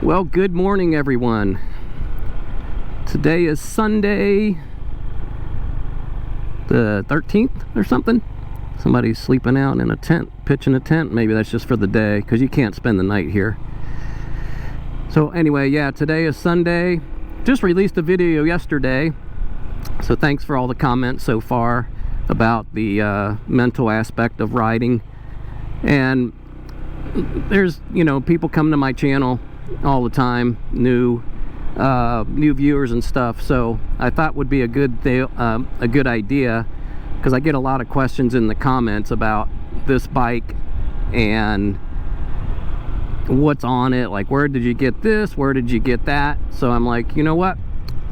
Well, good morning, everyone. Today is Sunday, the 13th or something. Somebody's sleeping out in a tent, pitching a tent. Maybe that's just for the day, because you can't spend the night here. So anyway, yeah, today is Sunday. Just released a video yesterday, so thanks for all the comments so far about the mental aspect of riding. And there's, people come to my channel all the time, new viewers and stuff, so I thought would be a good idea, because I get a lot of questions in the comments about this bike and what's on it, like where did you get this, where did you get that. So I'm like, you know what,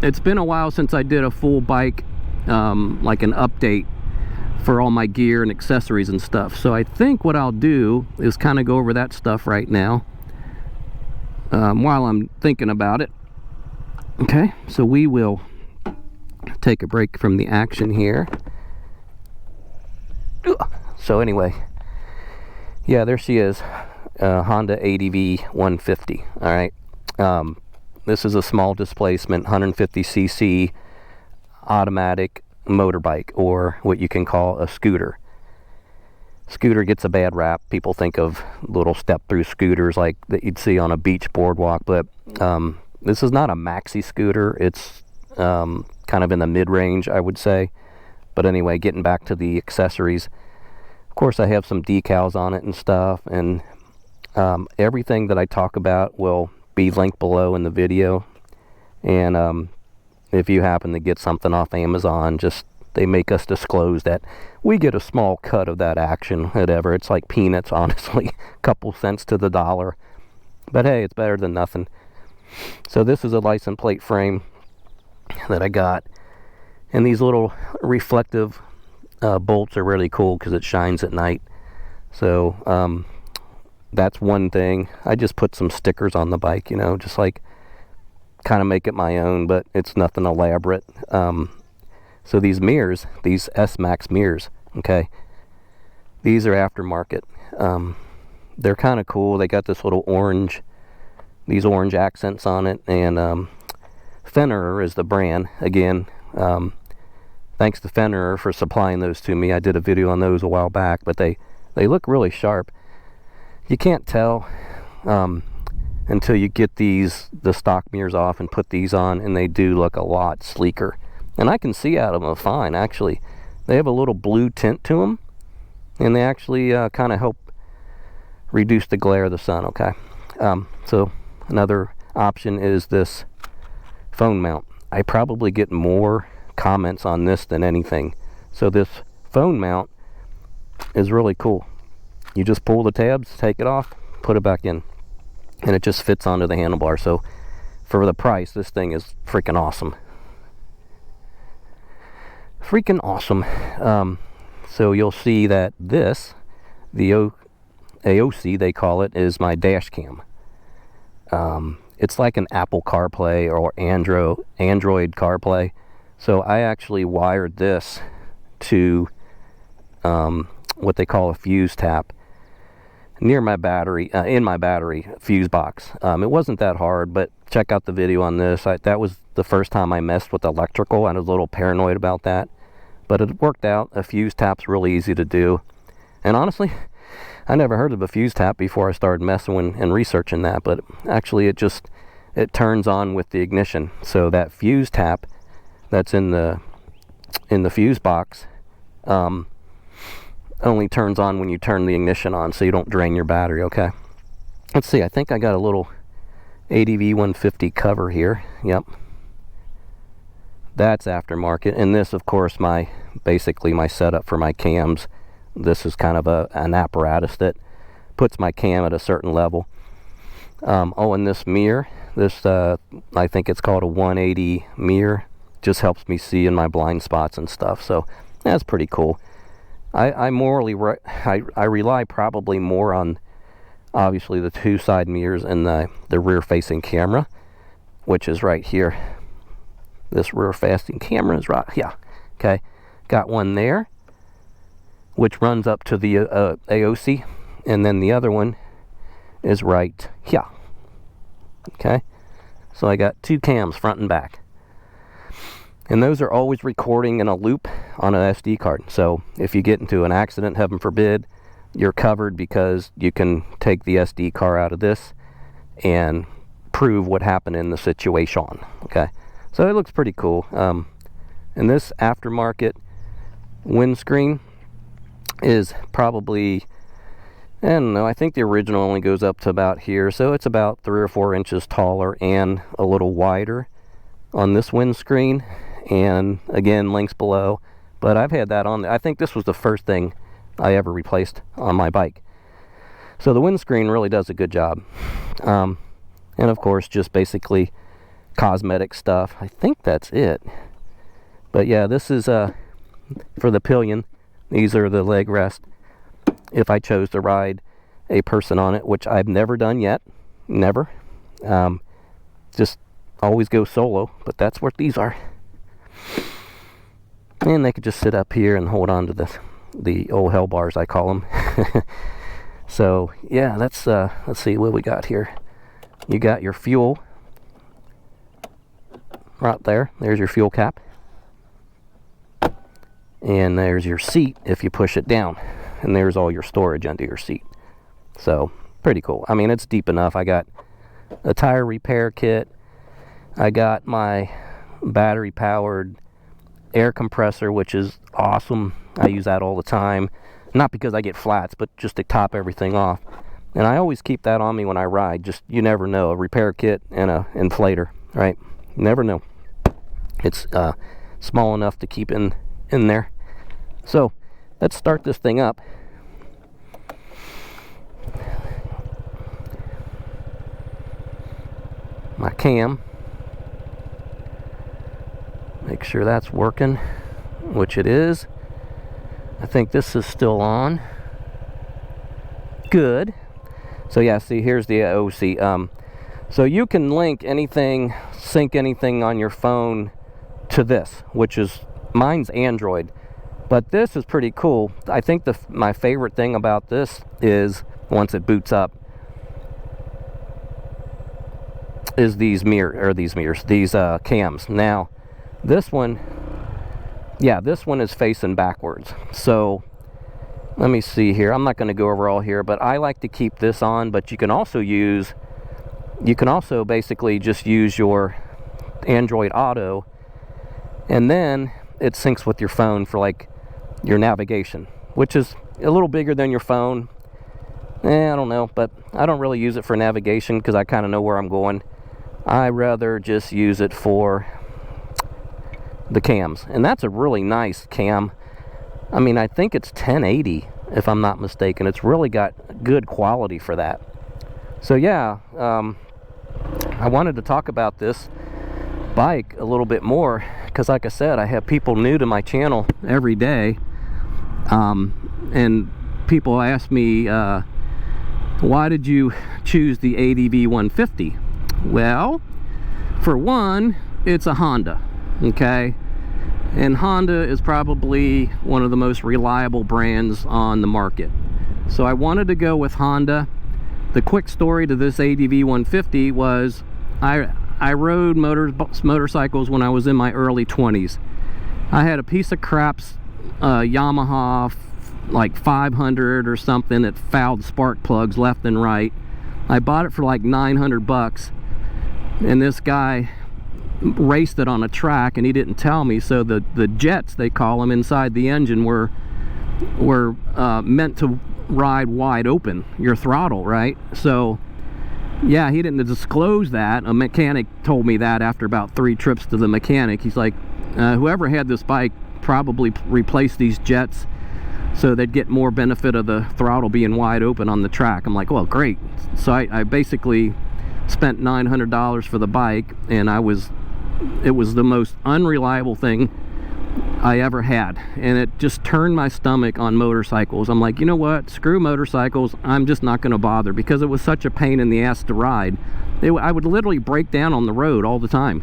it's been a while since I did a full bike like an update for all my gear and accessories and stuff. So I think what I'll do is kind of go over that stuff right now while I'm thinking about it. Okay, so we will take a break from the action here. So anyway, yeah, there she is, Honda ADV 150. All right, this is a small displacement 150cc automatic motorbike, or what you can call a scooter. Scooter gets a bad rap. People think of little step-through scooters like that you'd see on a beach boardwalk, but this is not a maxi scooter. It's kind of in the mid-range, I would say. But anyway, getting back to the accessories, of course I have some decals on it and stuff, and everything that I talk about will be linked below in the video. And if you happen to get something off Amazon, they make us disclose that we get a small cut of that action, whatever. It's like peanuts, honestly, a couple cents to the dollar. But hey, it's better than nothing. So this is a license plate frame that I got. And these little reflective bolts are really cool because it shines at night. So that's one thing. I just put some stickers on the bike, just like kind of make it my own, but it's nothing elaborate. So these mirrors, these S-Max mirrors, okay, these are aftermarket. They're kind of cool. They got this little these orange accents on it, and Fenrir is the brand. Again, thanks to Fenrir for supplying those to me. I did a video on those a while back, but they look really sharp. You can't tell until you get the stock mirrors off and put these on, and they do look a lot sleeker. And I can see out of them fine, actually. They have a little blue tint to them, and they actually kind of help reduce the glare of the sun, okay? So another option is this phone mount. I probably get more comments on this than anything. So this phone mount is really cool. You just pull the tabs, take it off, put it back in, and it just fits onto the handlebar. So for the price, this thing is freaking awesome. Freaking awesome. So you'll see that the AOC, they call it, is my dash cam. It's like an Apple CarPlay or Android CarPlay. So I actually wired this to what they call a fuse tap near my battery, in my battery fuse box. It wasn't that hard, but check out the video on this. That was the first time I messed with electrical. I was a little paranoid about that, but it worked out. A fuse tap's really easy to do, and honestly, I never heard of a fuse tap before I started messing and researching that. But actually, it turns on with the ignition. So that fuse tap that's in the fuse box only turns on when you turn the ignition on, so you don't drain your battery. Okay, let's see, I think I got a little ADV 150 cover here. Yep, that's aftermarket. And this, of course, basically my setup for my cams. This is kind of an apparatus that puts my cam at a certain level. And this mirror, I think it's called a 180 mirror, just helps me see in my blind spots and stuff. So that's pretty cool. I rely probably more on, obviously, the two side mirrors and the rear facing camera, which is right here. This rear facing camera is right, yeah, okay. Got one there, which runs up to the AOC, and then the other one is right here. Okay, so I got 2 cams, front and back. And those are always recording in a loop on an SD card. So if you get into an accident, heaven forbid, you're covered because you can take the SD card out of this and prove what happened in the situation. Okay, so it looks pretty cool. And this aftermarket windscreen is probably, I don't know, I think the original only goes up to about here, so it's about 3 or 4 inches taller and a little wider on this windscreen. And again, links below, but I've had that on there. I think this was the first thing I ever replaced on my bike. So the windscreen really does a good job. And of course, just basically cosmetic stuff. I think that's it. But yeah, this is for the pillion. These are the leg rest if I chose to ride a person on it, which I've never done yet. Never. Just always go solo, but that's what these are. And they could just sit up here and hold on to the old hell bars, I call them. So yeah, that's let's see what we got here. You got your fuel right there. There's your fuel cap, and there's your seat if you push it down, and there's all your storage under your seat. So pretty cool. I mean, it's deep enough. I got a tire repair kit. I got my battery powered air compressor, which is awesome. I use that all the time, not because I get flats, but just to top everything off. And I always keep that on me when I ride. Just, you never know, a repair kit and a inflator, right? You never know. It's small enough to keep in there. So let's start this thing up. My cam, make sure that's working, which it is. I think this is still on. Good. So yeah, see, here's the OC. So you can link anything, sync anything on your phone to this, which is, mine's Android, but this is pretty cool. I think my favorite thing about this is, once it boots up, is these cams. Now, this one, yeah, this one is facing backwards. So let me see here. I'm not going to go over all here, but I like to keep this on. But you can also basically just use your Android Auto, and then it syncs with your phone for like your navigation, which is a little bigger than your phone. I don't know, but I don't really use it for navigation because I kind of know where I'm going. I rather just use it for the cams, and that's a really nice cam. I mean, I think it's 1080 if I'm not mistaken. It's really got good quality for that. So yeah, I wanted to talk about this bike a little bit more because, like I said, I have people new to my channel every day, and people ask me, why did you choose the ADV 150? Well, for one, it's a Honda, okay? And Honda is probably one of the most reliable brands on the market. So I wanted to go with Honda. The quick story to this ADV 150 was I rode motorcycles when I was in my early 20s. I had a piece of crap Yamaha like 500 or something that fouled spark plugs left and right. I bought it for like 900 bucks. And this guy raced it on a track, and he didn't tell me. So the jets, they call them, inside the engine were meant to ride wide open, your throttle, right? So yeah, he didn't disclose that. A mechanic told me that after about 3 trips to the mechanic. He's like, whoever had this bike probably replaced these jets so they'd get more benefit of the throttle being wide open on the track. I'm like, well, great. So I basically spent $900 for the bike, and it was the most unreliable thing I ever had, and it just turned my stomach on motorcycles. I'm like, you know what, screw motorcycles. I'm just not going to bother, because it was such a pain in the ass to ride. I would literally break down on the road all the time.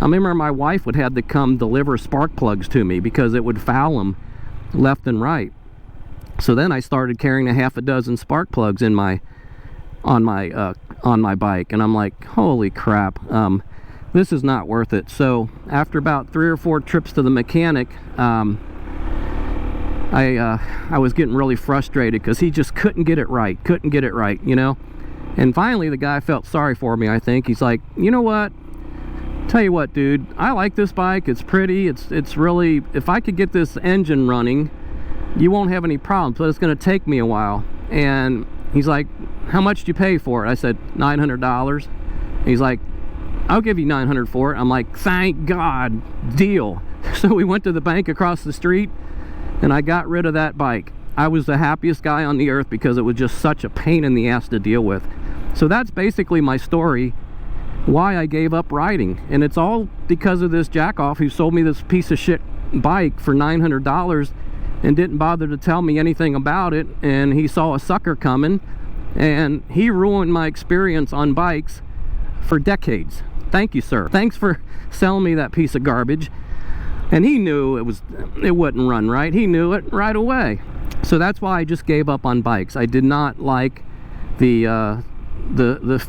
I remember my wife would have to come deliver spark plugs to me because it would foul them left and right. So then I started carrying a half a dozen spark plugs on my on my bike, and I'm like, holy crap, this is not worth it. So after about 3 or 4 trips to the mechanic, I was getting really frustrated because he just couldn't get it right, you know. And finally the guy felt sorry for me, I think. He's like, you know what, tell you what, dude, I like this bike, it's pretty, it's really, if I could get this engine running, you won't have any problems, but it's going to take me a while. And he's like, how much did you pay for it? I said $900. He's like, I'll give you $900 for it. I'm like, thank God, deal. So we went to the bank across the street and I got rid of that bike. I was the happiest guy on the earth because it was just such a pain in the ass to deal with. So that's basically my story, why I gave up riding. And it's all because of this jackoff who sold me this piece of shit bike for $900 and didn't bother to tell me anything about it. And he saw a sucker coming and he ruined my experience on bikes for decades. Thank you, sir. Thanks for selling me that piece of garbage. And he knew it wouldn't run right. He knew it right away. So that's why I just gave up on bikes. I did not like the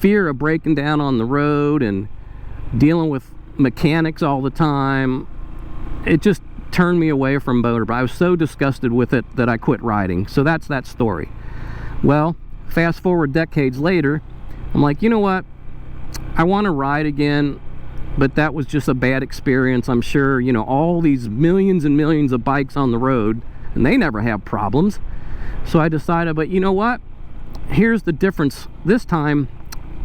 fear of breaking down on the road and dealing with mechanics all the time. It just turned me away from motorbike. I was so disgusted with it that I quit riding. So that's that story. Well, fast forward decades later, I'm like, you know what? I want to ride again, but that was just a bad experience. I'm sure, you know, all these millions and millions of bikes on the road, and they never have problems. So I decided, but you know what? Here's the difference. This time,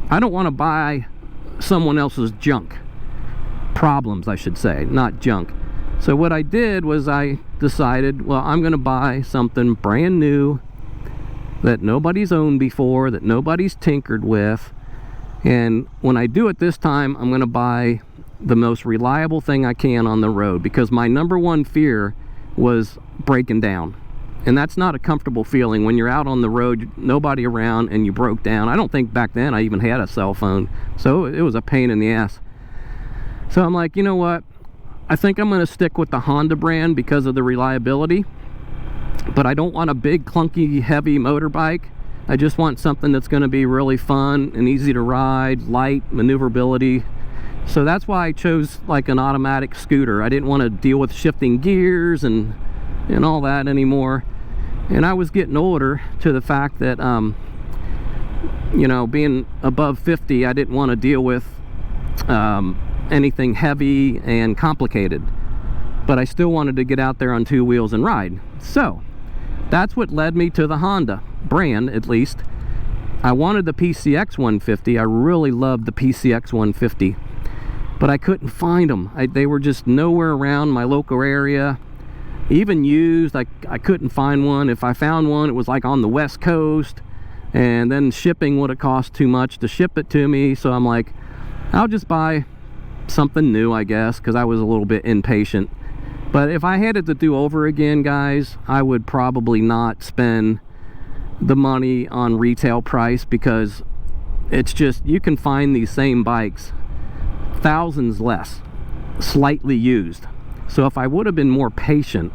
I don't want to buy someone else's junk. Problems, I should say, not junk. So what I did was I decided, well, I'm going to buy something brand new that nobody's owned before, that nobody's tinkered with. And when I do it this time, I'm going to buy the most reliable thing I can on the road, because my number one fear was breaking down. And that's not a comfortable feeling when you're out on the road, nobody around, and you broke down. I don't think back then I even had a cell phone, so it was a pain in the ass. So I'm like, you know what? I think I'm going to stick with the Honda brand because of the reliability, but I don't want a big, clunky, heavy motorbike. I just want something that's going to be really fun and easy to ride, light, maneuverability. So that's why I chose like an automatic scooter. I didn't want to deal with shifting gears and all that anymore. And I was getting older, to the fact that you know, being above 50, I didn't want to deal with anything heavy and complicated, but I still wanted to get out there on 2 wheels and ride. So that's what led me to the Honda brand. At least I wanted the PCX 150. I really loved the PCX 150, but I couldn't find them. They were just nowhere around my local area. Even used, I couldn't find one. If I found one, it was like on the West Coast, and then shipping would have cost too much to ship it to me. So I'm like, I'll just buy something new, I guess, because I was a little bit impatient. But if I had it to do over again, guys, I would probably not spend the money on retail price, because it's just, you can find these same bikes thousands less, slightly used. So if I would have been more patient,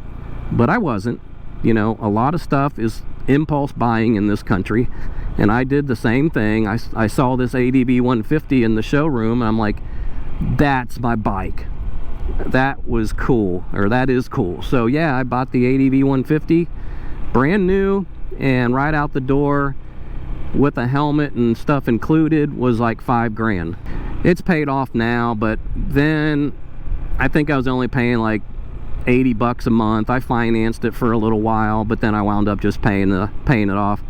but I wasn't, you know, a lot of stuff is impulse buying in this country, and I did the same thing. I saw this ADV 150 in the showroom, and I'm like, that's my bike. That was cool, or that is cool. So yeah, I bought the ADV 150, brand new, and right out the door with a helmet and stuff included was like $5 grand. It's paid off now, but then I think I was only paying like 80 bucks a month. I financed it for a little while, but then I wound up just paying it off.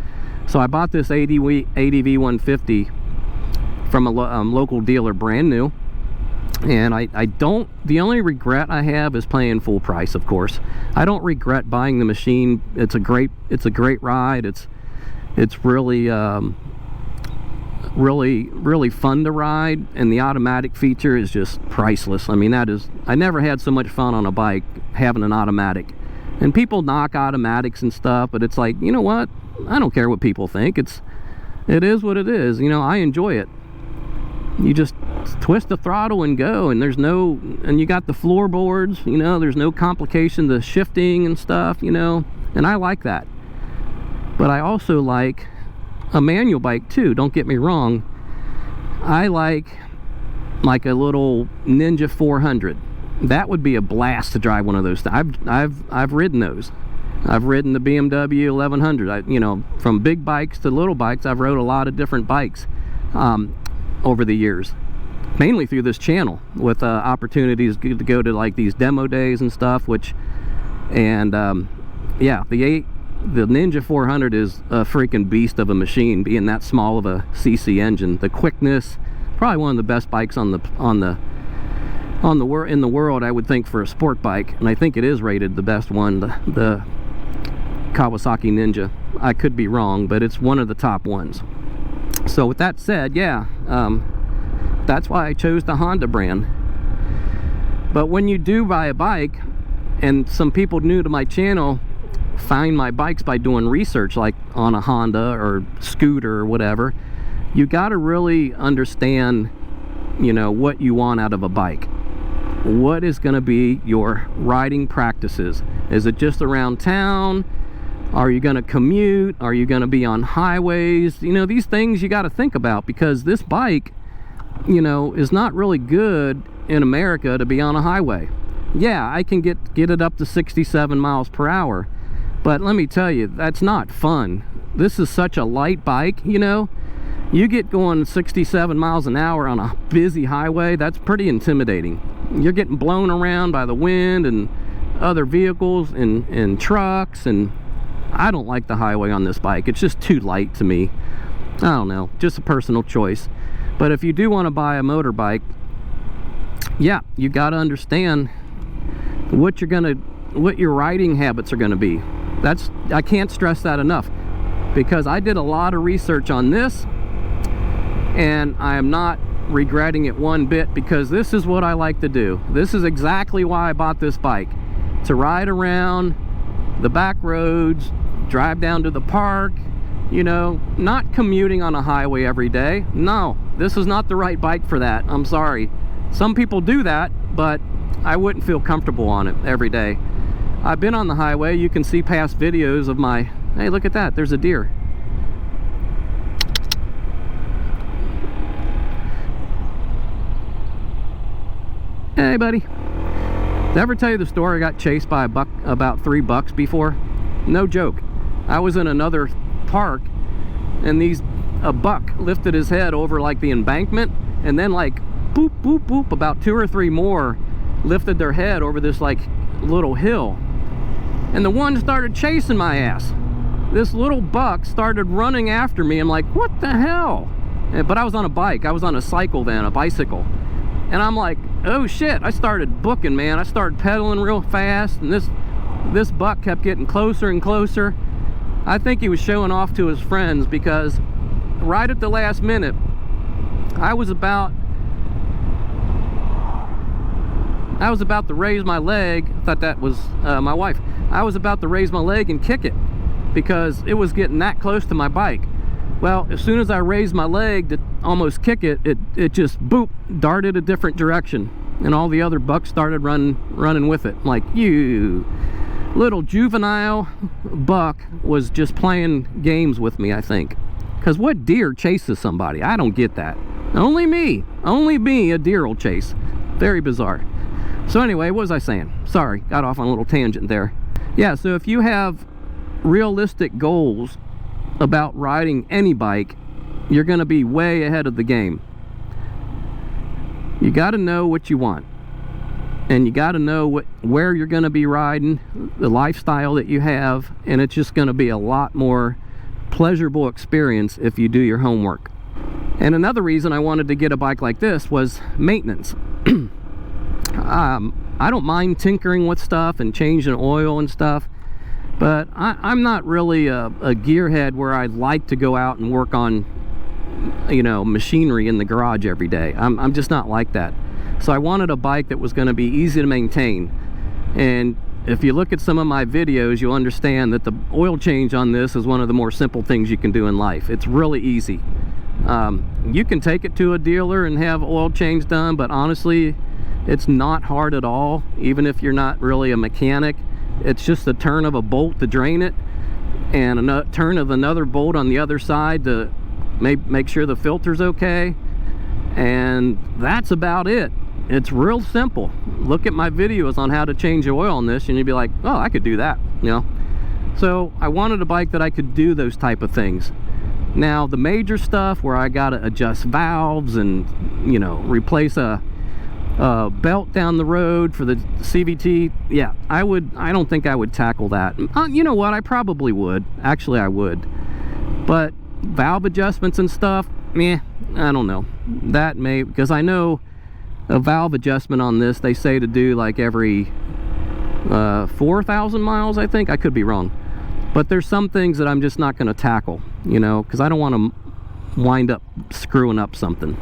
So I bought this ADV 150 from a local dealer, brand new. And the only regret I have is paying full price, of course. I don't regret buying the machine. It's a great ride. It's really really fun to ride, and the automatic feature is just priceless. I mean, I never had so much fun on a bike having an automatic. And people knock automatics and stuff, but it's like, you know what? I don't care what people think. It is what it is. You know, I enjoy it. You just twist the throttle and go, and and you got the floorboards, you know, there's no complication, the shifting and stuff, you know, and I like that. But I also like a manual bike too, don't get me wrong, I like a little Ninja 400. That would be a blast to drive one of those. I've ridden those. I've ridden the BMW 1100. You know, from big bikes to little bikes, I've rode a lot of different bikes over the years, mainly through this channel, with opportunities to go to like these demo days and stuff. Yeah, the Ninja 400 is a freaking beast of a machine, being that small of a CC engine. The quickness, probably one of the best bikes in the world, I would think, for a sport bike, and I think it is rated the best one, the Kawasaki Ninja. I could be wrong, but it's one of the top ones. So with that said, yeah, that's why I chose the Honda brand. But when you do buy a bike, and some people new to my channel find my bikes by doing research, like on a Honda or scooter or whatever, you got to really understand, you know, what you want out of a bike. What is going to be your riding practices? Is it just around town? Are you going to commute? Are you going to be on highways? You know, these things you got to think about, because this bike, you know, is not really good in America to be on a highway. Yeah, I can get it up to 67 miles per hour, but let me tell you, that's not fun. This is such a light bike, you know. You get going 67 miles an hour on a busy highway, that's pretty intimidating. You're getting blown around by the wind and other vehicles and trucks, and I don't like the highway on this bike. It's just too light to me. I don't know, just a personal choice. But if you do want to buy a motorbike, yeah, you got to understand what your riding habits are going to be. I can't stress that enough, because I did a lot of research on this, and I am not regretting it one bit, because this is what I like to do. This is exactly why I bought this bike, to ride around the back roads, drive down to the park, you know, not commuting on a highway every day. No, this is not the right bike for that. I'm sorry. Some people do that, but I wouldn't feel comfortable on it every day. I've been on the highway. You can see past videos of my, hey, look at that, there's a deer. Hey, buddy. Did I ever tell you the story? I got chased by about 3 bucks before? No joke. I was in another park, and a buck lifted his head over like the embankment, and then like boop, boop, boop, about 2 or 3 more lifted their head over this like little hill, and the one started chasing my ass. This little buck started running after me. I'm like, what the hell? But I was on a bike. I was on a cycle then, a bicycle. And I'm like, oh shit, I started booking, man. I started pedaling real fast, and this buck kept getting closer and closer. I think he was showing off to his friends, because right at the last minute, I was about to raise my leg. I thought that was my wife. I was about to raise my leg and kick it, because it was getting that close to my bike. Well, as soon as I raised my leg to almost kick it, it just boop, darted a different direction, and all the other bucks started running with it. I'm like, you little juvenile buck was just playing games with me, I think. Because what deer chases somebody? I don't get that. Only me, a deer will chase. Very bizarre. So anyway, what was I saying? Sorry, got off on a little tangent there. Yeah, so if you have realistic goals about riding any bike, you're going to be way ahead of the game. You got to know what you want, and you got to know where you're going to be riding, the lifestyle that you have, and it's just going to be a lot more pleasurable experience if you do your homework. And another reason I wanted to get a bike like this was maintenance. I don't mind tinkering with stuff and changing oil and stuff, but I'm not really a gearhead where I like to go out and work on, you know, machinery in the garage every day. I'm just not like that. So I wanted a bike that was going to be easy to maintain. And if you look at some of my videos, you'll understand that the oil change on this is one of the more simple things you can do in life. It's really easy. You can take it to a dealer and have oil change done, but honestly, it's not hard at all, even if you're not really a mechanic. It's just a turn of a bolt to drain it, and a turn of another bolt on the other side to make sure the filter's okay. And that's about it. It's real simple. Look at my videos on how to change the oil on this and you'd be like, oh, I could do that, you know. So I wanted a bike that I could do those type of things. Now the major stuff where I gotta adjust valves and, you know, replace a belt down the road for the CVT, yeah, I don't think I would tackle that. You know what, I probably would. Actually, I would. But valve adjustments and stuff, meh, I don't know. That may, because I know a valve adjustment on this, they say to do like every 4,000 miles, I think. I could be wrong. But there's some things that I'm just not going to tackle, you know, because I don't want to wind up screwing up something.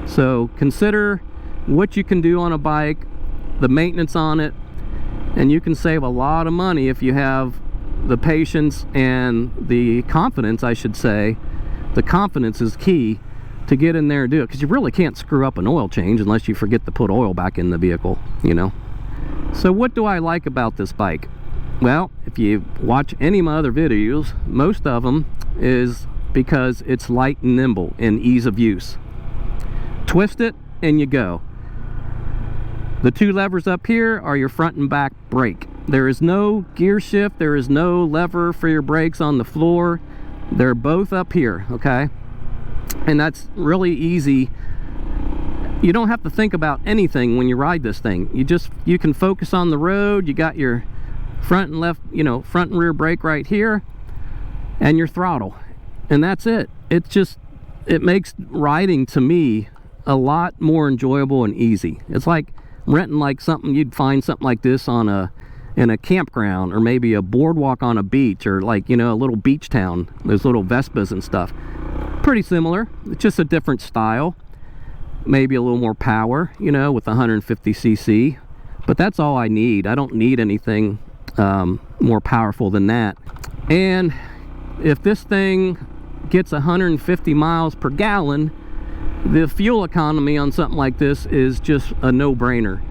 So consider what you can do on a bike, the maintenance on it, and you can save a lot of money if you have the patience and the confidence, I should say. The confidence is key to get in there and do it, because you really can't screw up an oil change unless you forget to put oil back in the vehicle, you know. So what do I like about this bike? Well, if you watch any of my other videos, most of them is because it's light and nimble and ease of use. Twist it and you go. The two levers up here are your front and back brake. There is no gear shift, there is no lever for your brakes on the floor. They're both up here, okay? And that's really easy. You don't have to think about anything when you ride this thing. You can focus on the road. You got your front and left, you know, front and rear brake right here, and your throttle, and that's it. It makes riding, to me, a lot more enjoyable and easy. It's like renting like something, you'd find something like this in a campground, or maybe a boardwalk on a beach, or like, you know, a little beach town, those little Vespas and stuff. Pretty similar. It's just a different style, maybe a little more power, you know, with 150cc, but that's all I need. I don't need anything more powerful than that. And if this thing gets 150 miles per gallon, the fuel economy on something like this is just a no-brainer.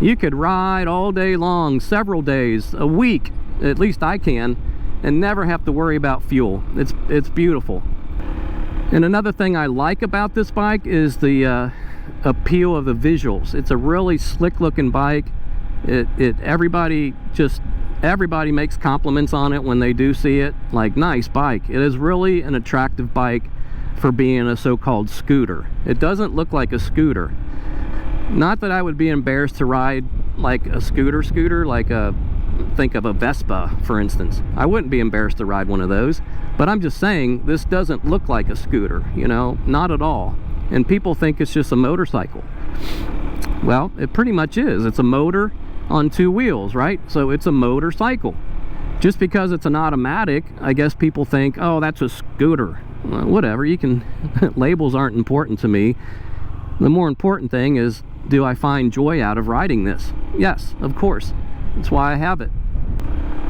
You could ride all day long, several days, a week, at least I can, and never have to worry about fuel. It's beautiful. And another thing I like about this bike is the appeal of the visuals. It's a really slick looking bike. Everybody makes compliments on it when they do see it, like, nice bike. It is really an attractive bike for being a so-called scooter. It doesn't look like a scooter. Not that I would be embarrassed to ride like a scooter, like think of a Vespa, for instance. I wouldn't be embarrassed to ride one of those, but I'm just saying this doesn't look like a scooter, you know, not at all. And people think it's just a motorcycle. Well, it pretty much is. It's a motor on two wheels, right? So it's a motorcycle. Just because it's an automatic, I guess people think, oh, that's a scooter. Well, whatever, you can, labels aren't important to me. The more important thing is, do I find joy out of riding this? Yes, of course. That's why I have it.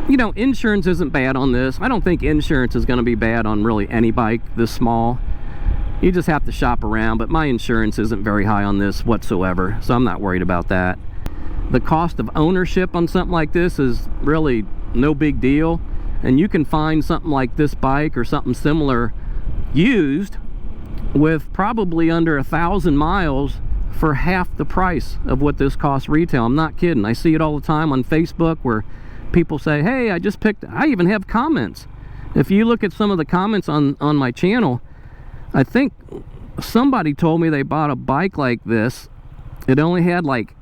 You know, insurance isn't bad on this. I don't think insurance is going to be bad on really any bike this small. You just have to shop around, but my insurance isn't very high on this whatsoever, so I'm not worried about that. The cost of ownership on something like this is really no big deal, and you can find something like this bike or something similar used with probably under 1,000 miles for half the price of what this costs retail. I'm not kidding. I see it all the time on Facebook where people say, hey, I even have comments. If you look at some of the comments on my channel, I think somebody told me they bought a bike like this. It only had like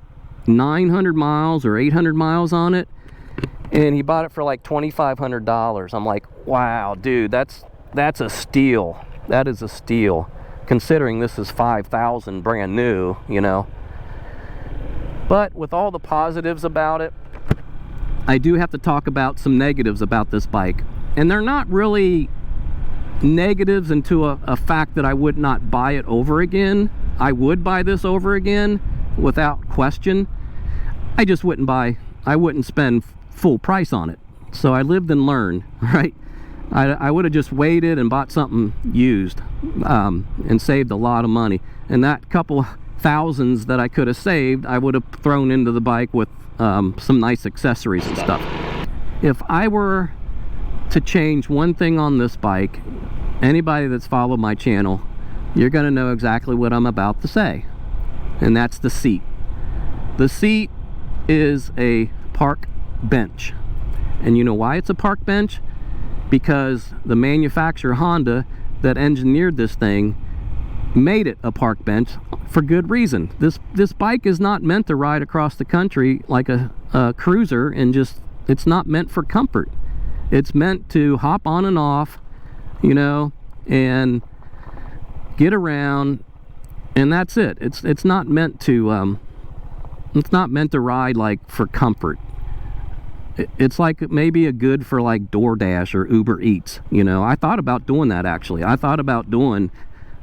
900 miles or 800 miles on it, and he bought it for like $2,500. I'm like, wow, dude, that's a steal. That is a steal, considering this is 5,000 brand new, you know. But with all the positives about it, I do have to talk about some negatives about this bike, and they're not really negatives into a fact that I would not buy it over again. I would buy this over again without question. I just wouldn't spend full price on it. So I lived and learned, right? I would have just waited and bought something used and saved a lot of money. And that couple thousands that I could have saved, I would have thrown into the bike with some nice accessories and stuff. If I were to change one thing on this bike, anybody that's followed my channel you're going to know exactly what I'm about to say. And that's the seat. The seat is a park bench. And you know why it's a park bench? Because the manufacturer Honda that engineered this thing made it a park bench for good reason. This bike is not meant to ride across the country like a cruiser, and just, it's not meant for comfort. It's meant to hop on and off, you know, and get around, and that's it. It's not meant to ride like for comfort. It's like maybe a good for like DoorDash or Uber Eats, you know. I thought about doing that, actually. I thought about doing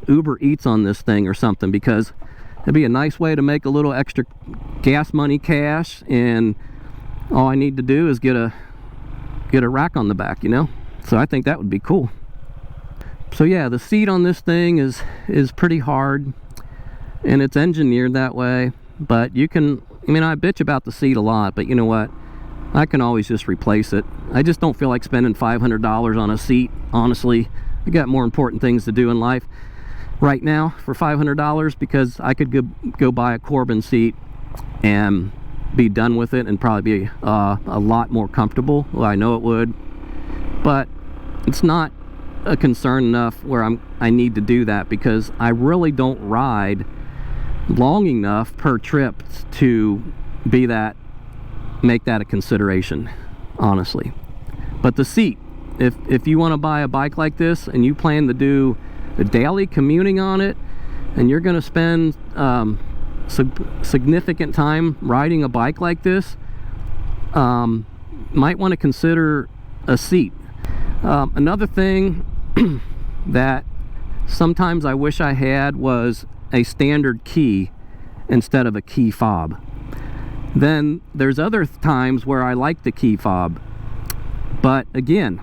Uber Eats on this thing or something, because it'd be a nice way to make a little extra gas money cash, and all I need to do is get a rack on the back, you know. So I think that would be cool. So yeah, the seat on this thing is pretty hard, and it's engineered that way. But you can, I mean, I bitch about the seat a lot, but you know what, I can always just replace it. I just don't feel like spending $500 on a seat, honestly. I got more important things to do in life right now for $500, because I could go buy a Corbin seat and be done with it and probably be a lot more comfortable. Well, I know it would, but it's not a concern enough where I need to do that, because I really don't ride long enough per trip to make that a consideration, honestly. But the seat, if you want to buy a bike like this and you plan to do a daily commuting on it, and you're going to spend significant time riding a bike like this, might want to consider a seat. Another thing that sometimes I wish I had was a standard key instead of a key fob. Then there's other times where I like the key fob. But again,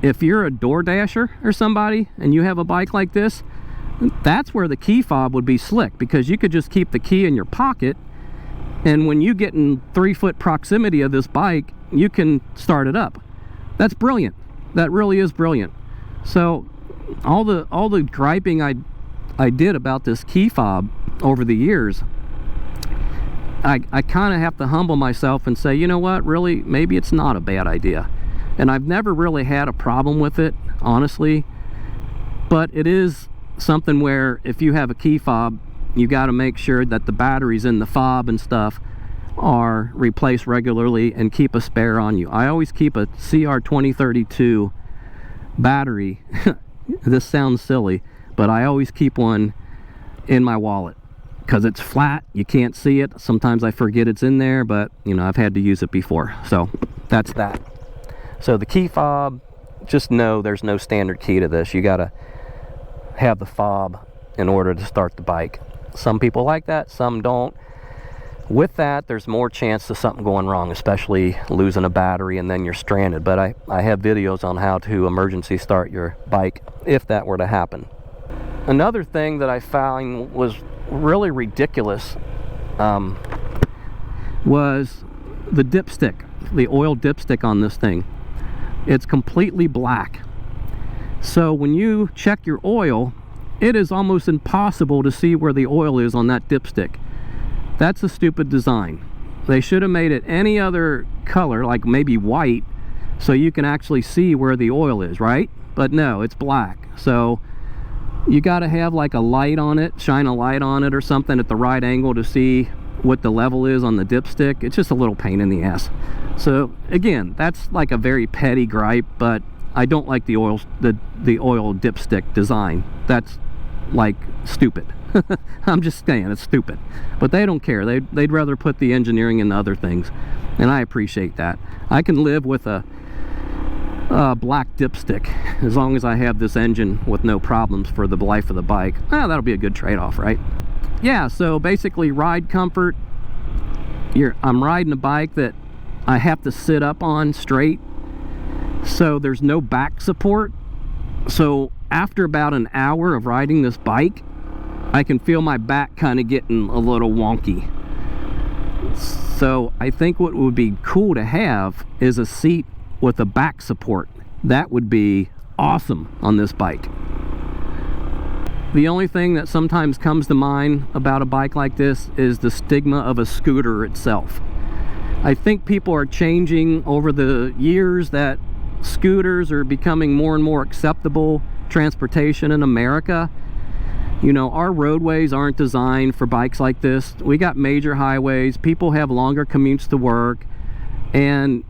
if you're a DoorDasher or somebody and you have a bike like this, that's where the key fob would be slick, because you could just keep the key in your pocket, and when you get in 3-foot proximity of this bike, you can start it up. That's brilliant. That really is brilliant. So all the griping I did about this key fob over the years, I kind of have to humble myself and say, you know what, really, maybe it's not a bad idea. And I've never really had a problem with it, honestly. But it is something where if you have a key fob, you got to make sure that the batteries in the fob and stuff are replaced regularly, and keep a spare on you. I always keep a CR2032 battery. This sounds silly, but I always keep one in my wallet, because it's flat, you can't see it. Sometimes I forget it's in there, but you know, I've had to use it before. So that's that. So the key fob, just know there's no standard key to this. You gotta have the fob in order to start the bike. Some people like that, some don't. With that, there's more chance of something going wrong, especially losing a battery and then you're stranded. But I have videos on how to emergency start your bike if that were to happen. Another thing that I found was really ridiculous was the dipstick, the oil dipstick on this thing. It's completely black. So when you check your oil, it is almost impossible to see where the oil is on that dipstick. That's a stupid design. They should have made it any other color, like maybe white, so you can actually see where the oil is, right? But no, it's black. So you got to have like a light on it, shine a light on it or something at the right angle to see what the level is on the dipstick. It's just a little pain in the ass. So again, that's like a very petty gripe, but I don't like the oil dipstick design. That's like stupid. I'm just saying, it's stupid. But they don't care. They'd rather put the engineering into other things, and I appreciate that. I can live with a black dipstick as long as I have this engine with no problems for the life of the bike. That'll be a good trade-off, right? Yeah, so basically ride comfort. I'm riding a bike that I have to sit up on straight, so there's no back support. So after about an hour of riding this bike, I can feel my back kind of getting a little wonky. So I think what would be cool to have is a seat with a back support. That would be awesome on this bike. The only thing that sometimes comes to mind about a bike like this is the stigma of a scooter itself. I think people are changing over the years, that scooters are becoming more and more acceptable transportation in America. You know, our roadways aren't designed for bikes like this. We got major highways, people have longer commutes to work, and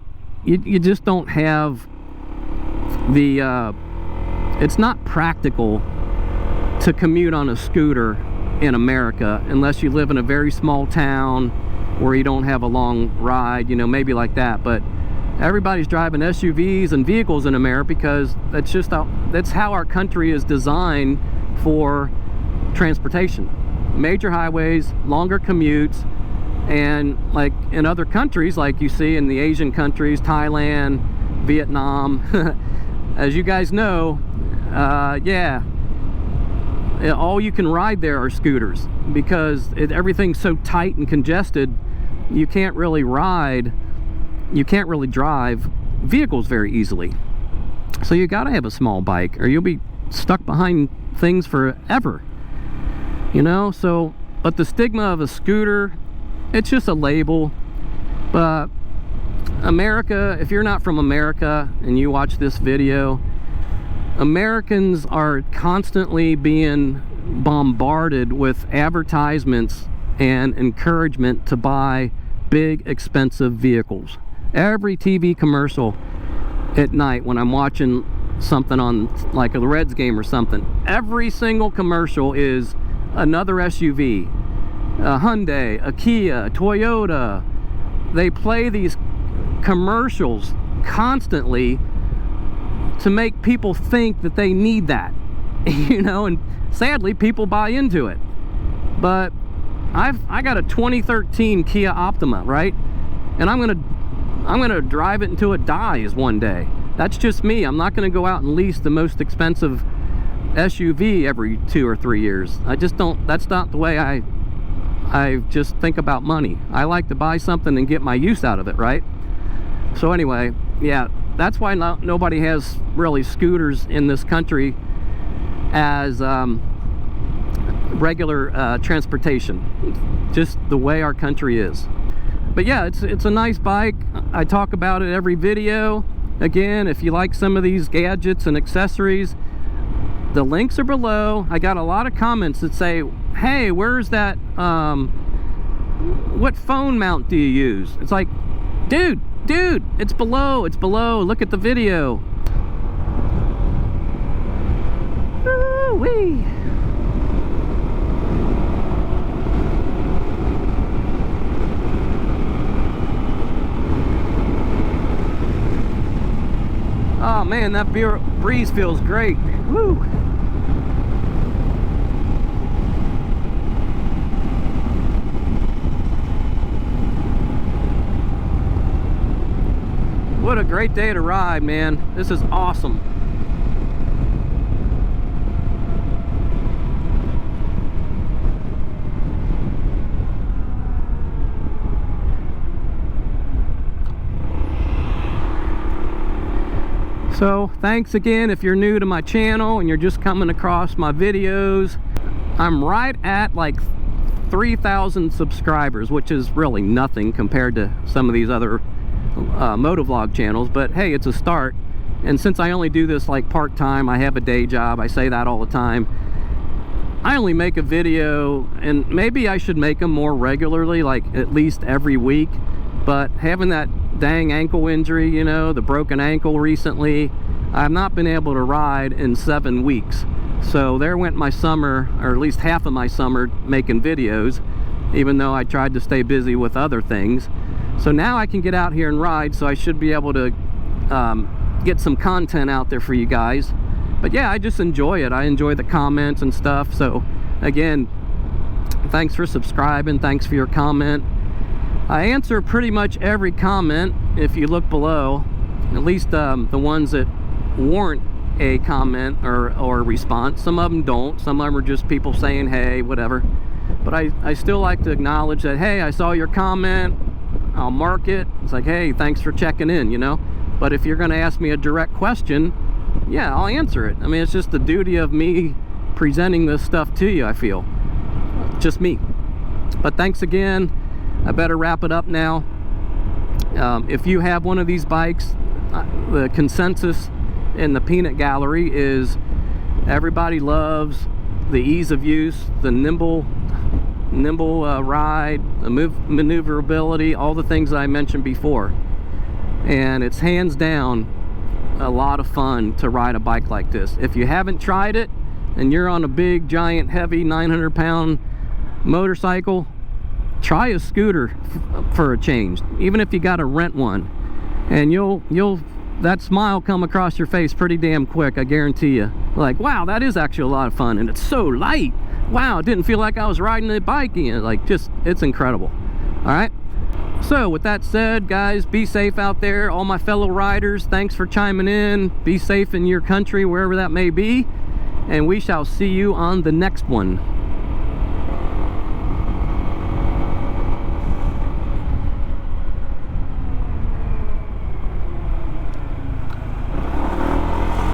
you just don't have the it's not practical to commute on a scooter in America unless you live in a very small town where you don't have a long ride, you know, maybe like that. But everybody's driving SUVs and vehicles in America because that's how our country is designed for transportation. Major highways, longer commutes, and like in other countries, like you see in the Asian countries, Thailand, Vietnam, as you guys know, yeah, all you can ride there are scooters because everything's so tight and congested. You can't really drive vehicles very easily. So you gotta have a small bike or you'll be stuck behind things forever, you know. So, but the stigma of a scooter, it's just a label. But America, if you're not from America and you watch this video, Americans are constantly being bombarded with advertisements and encouragement to buy big, expensive vehicles. Every TV commercial at night when I'm watching something on like a Reds game or something, every single commercial is another SUV, a Hyundai, a Kia, a Toyota. They play these commercials constantly to make people think that they need that, you know, and sadly people buy into it. But I got a 2013 Kia Optima, right? And I'm gonna drive it until it dies one day. That's just me. I'm not gonna go out and lease the most expensive SUV every 2 or 3 years. I just don't, that's not the way I just think about money. I like to buy something and get my use out of it, right? So anyway, yeah, that's why nobody has really scooters in this country as regular transportation, just the way our country is. But yeah, it's a nice bike. I talk about it every video. Again, if you like some of these gadgets and accessories, the links are below. I got a lot of comments that say, hey, where's that, what phone mount do you use? It's like, dude, it's below, look at the video. Woo-wee. Oh man, that breeze feels great. Woo! What a great day to ride, man. This is awesome. So thanks again if you're new to my channel and you're just coming across my videos. I'm right at like 3,000 subscribers, which is really nothing compared to some of these other motovlog channels, but hey, it's a start. And since I only do this like part-time, I have a day job, I say that all the time, I only make a video, and maybe I should make them more regularly, like at least every week. But having that dang ankle injury, you know, the broken ankle recently, I've not been able to ride in 7 weeks. So there went my summer, or at least half of my summer, making videos, even though I tried to stay busy with other things. So now I can get out here and ride, so I should be able to get some content out there for you guys. But yeah, I just enjoy it. I enjoy the comments and stuff. So again, thanks for subscribing, thanks for your comment. I answer pretty much every comment if you look below, at least the ones that warrant a comment or a response. Some of them don't. Some of them are just people saying hey, whatever. But I still like to acknowledge that, hey, I saw your comment, I'll mark it. It's like, hey, thanks for checking in, you know. But if you're going to ask me a direct question, yeah, I'll answer it. I mean, it's just the duty of me presenting this stuff to you, I feel. Just me. But thanks again. I better wrap it up now. If you have one of these bikes, the consensus in the peanut gallery is everybody loves the ease of use, the nimble ride, the maneuverability, all the things that I mentioned before. And it's hands down a lot of fun to ride a bike like this. If you haven't tried it and you're on a big, giant, heavy 900-pound motorcycle, try a scooter for a change, even if you got to rent one, and you'll that smile come across your face pretty damn quick, I guarantee you. Like, wow, that is actually a lot of fun, and it's so light. Wow, it didn't feel like I was riding a bike again. Like, just, it's incredible. All right, so with that said, guys, be safe out there. All my fellow riders, thanks for chiming in. Be safe in your country, wherever that may be, and we shall see you on the next one.